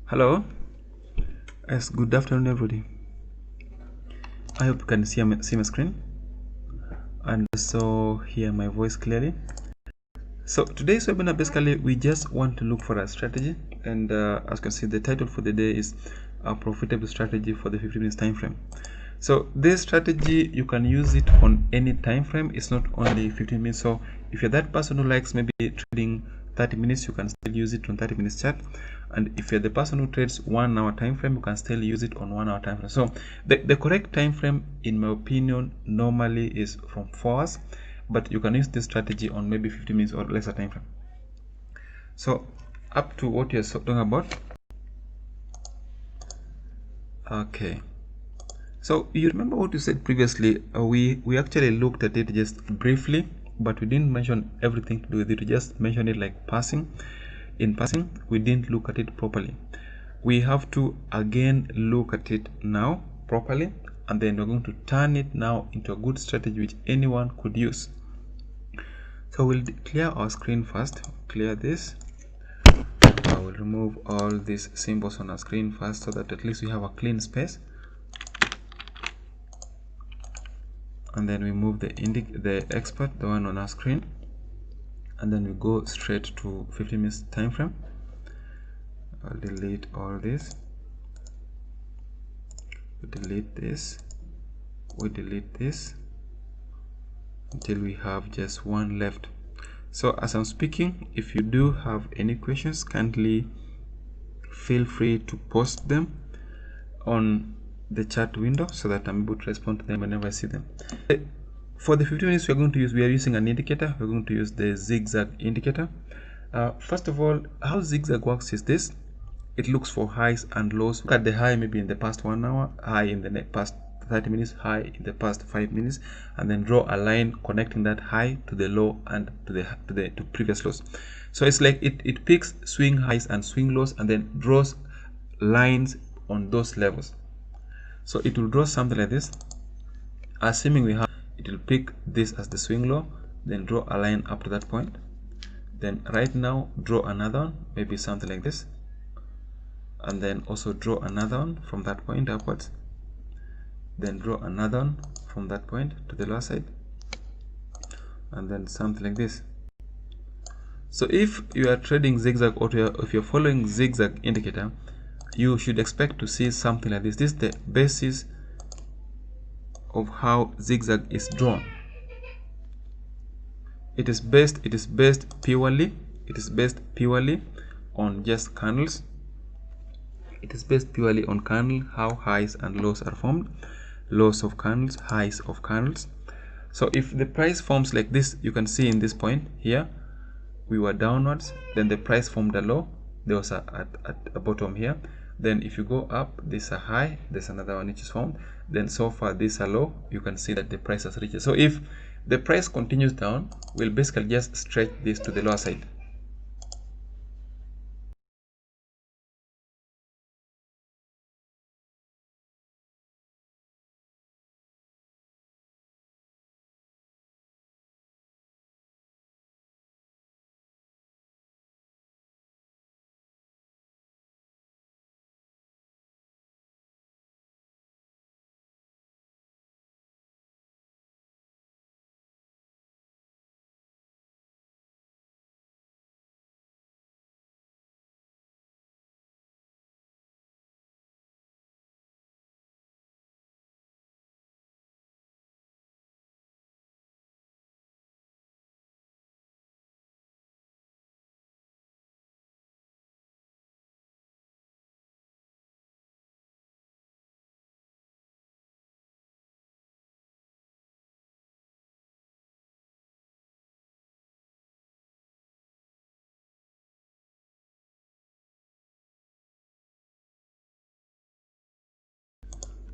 Hello. Yes, good afternoon, everybody. I hope you can see my screen and also hear my voice clearly. So today's webinar, basically we just want to look for a strategy, and as you can see, the title for the day is a profitable strategy for the 15 minutes time frame. So this strategy, you can use it on any time frame. It's not only 15 minutes. So if you're that person who likes maybe trading 30 minutes, you can still use it on 30 minutes chart. And if you're the person who trades 1 hour time frame, you can still use it on 1 hour time frame. So the correct time frame, in my opinion, normally is from 4 hours, but you can use this strategy on maybe 15 minutes or lesser time frame. So up to what you're talking about. Okay. So you remember what you said previously? We actually looked at it just briefly, but we didn't mention everything to do with it. We just mentioned it like passing. In passing, we didn't look at it properly. We have to again look at it now properly, and then we're going to turn it now into a good strategy which anyone could use. So we'll clear our screen first. Clear this. I will remove all these symbols on our screen first, so that at least we have a clean space. And then we move the expert, the one on our screen, and then we go straight to 15 minutes time frame. I'll delete all this. We delete this. We delete this until we have just one left. So as I'm speaking, if you do have any questions, kindly feel free to post them on the chat window so that I'm able to respond to them whenever I see them. For the 15 minutes we are using an indicator. We're going to use the zigzag indicator. First of all, how zigzag works is this: it looks for highs and lows. Look at the high maybe in the past 1 hour, high in the past 30 minutes, high in the past 5 minutes, and then draw a line connecting that high to the low and to previous lows. So it's like it picks swing highs and swing lows and then draws lines on those levels. So it will draw something like this. Assuming we have, it will pick this as the swing low, then draw a line up to that point. Then right now draw another one, maybe something like this, and then also draw another one from that point upwards. Then draw another one from that point to the lower side, and then something like this. So if you are trading zigzag, or if you're following zigzag indicator, you should expect to see something like this. This is the basis of how zigzag is drawn. It is based purely on just candles. It is based purely on candle, how highs and lows are formed, lows of candles, highs of candles. So if the price forms like this, you can see in this point here, we were downwards, then the price formed a low, there was at a bottom here. Then if you go up, this is a high, there's another one which is formed, then so far this is a low. You can see that the price has reached. So if the price continues down, we'll basically just stretch this to the lower side.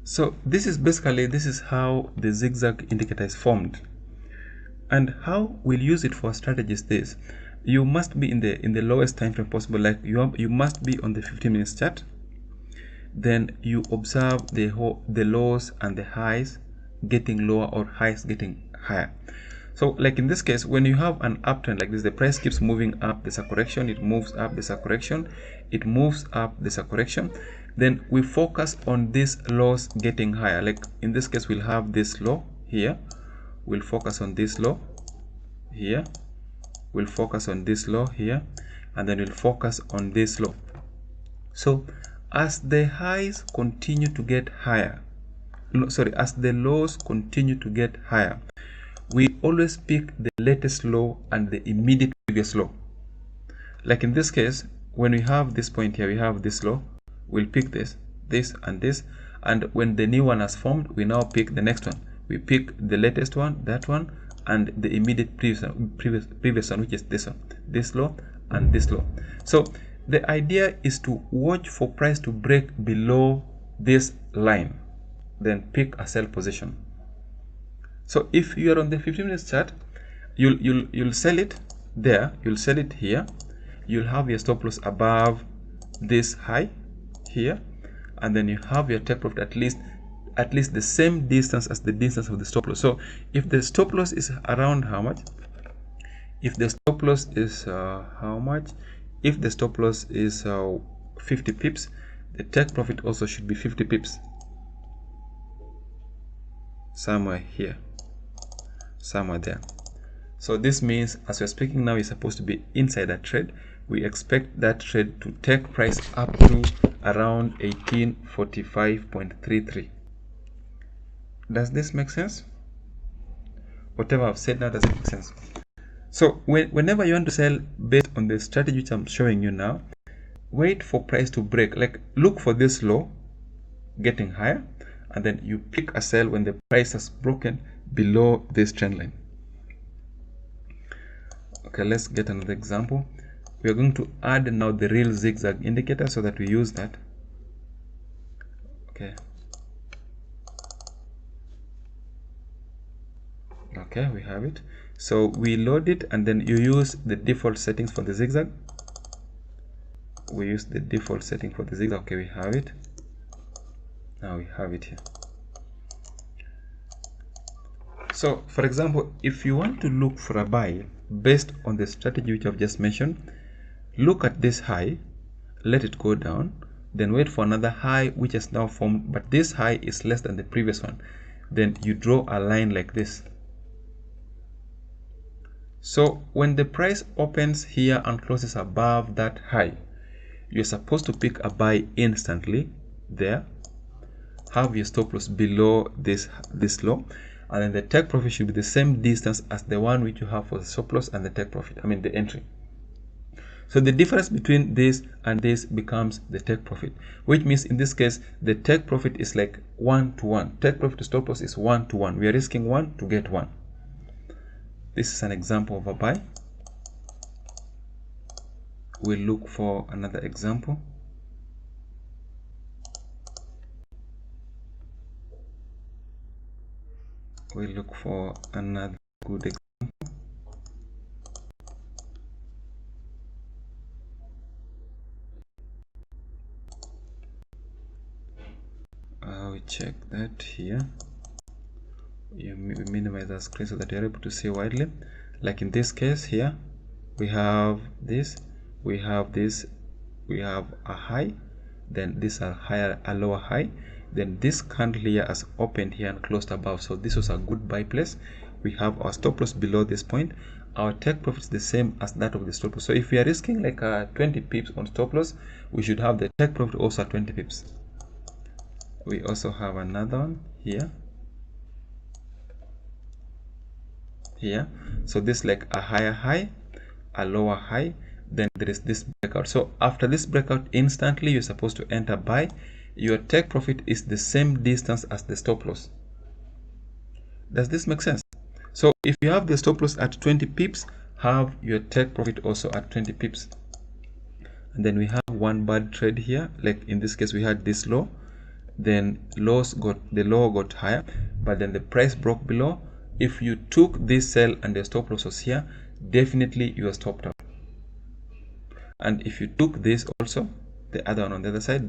So this is how the zigzag indicator is formed, and how we'll use it for strategy is this: you must be in the lowest time frame possible. Like you must be on the 15 minutes chart. Then you observe the lows and the highs getting lower or highs getting higher. So like in this case, when you have an uptrend like this, the price keeps moving up, there's a correction, it moves up, there's a correction, it moves up, there's a correction, then we focus on this lows getting higher. Like in this case, we'll have this low here, we'll focus on this low here, we'll focus on this low here, and then we'll focus on this low. So as the highs continue to get higher, as the lows continue to get higher, we always pick the latest low and the immediate previous low. Like in this case, when we have this point here, we have this low, we'll pick this, and this, and when the new one has formed, we now pick the next one. We pick the latest one, that one, and the immediate previous one, which is this one, this low and this low. So the idea is to watch for price to break below this line, then pick a sell position. So if you are on the 15 minutes chart, you'll sell it there, you'll sell it here, you'll have your stop loss above this high here, and then you have your take profit at least the same distance as the distance of the stop loss. So if the stop loss is around how much? If the stop loss is how much? If the stop loss is 50 pips, the take profit also should be 50 pips. Somewhere here, somewhere there. So this means as we're speaking now, is supposed to be inside that trade. We expect that trade to take price up to around 1845.33. Does this make sense? Whatever I've said now, does it make sense? So whenever you want to sell based on the strategy which I'm showing you now, wait for price to break. Like look for this low getting higher, and then you pick a sell when the price has broken below this trend line. Okay, let's get another example. We are going to add now the real zigzag indicator so that we use that. Okay, we have it. So we load it, and then you use the default settings for the zigzag. We use the default setting for the zigzag. Okay, we have it. Now we have it here. So for example, if you want to look for a buy based on the strategy which I've just mentioned, look at this high, let it go down, then wait for another high which has now formed, but this high is less than the previous one. Then you draw a line like this. So when the price opens here and closes above that high, you're supposed to pick a buy instantly there, have your stop loss below this low, and then the take profit should be the same distance as the one which you have for the stop loss and the take profit, I mean the entry. So the difference between this and this becomes the take profit, which means in this case the take profit is like 1-to-1. Take profit to stop loss is 1-to-1. We are risking 1 to get 1. This is an example of a buy. We'll look for another example. We'll look for another good example. We check that here. We minimize our screen so that you're able to see widely. Like in this case here, we have this, we have this, we have a high, then this a lower high, then this candle here has opened here and closed above. So this was a good buy place. We have our stop loss below this point. Our take profit is the same as that of the stop loss. So if we are risking like 20 pips on stop loss, we should have the take profit also at 20 pips. We also have another one here. So this like a higher high, a lower high, then there is this breakout. So after this breakout, instantly you're supposed to enter buy. Your take profit is the same distance as the stop loss. Does this make sense? So if you have the stop loss at 20 pips, have your take profit also at 20 pips. And then we have one bad trade here. Like in this case, we had this low, then the low got higher, but then the price broke below. If you took this sell and the stop loss was here, definitely you are stopped out. And if you took this also, the other one on the other side,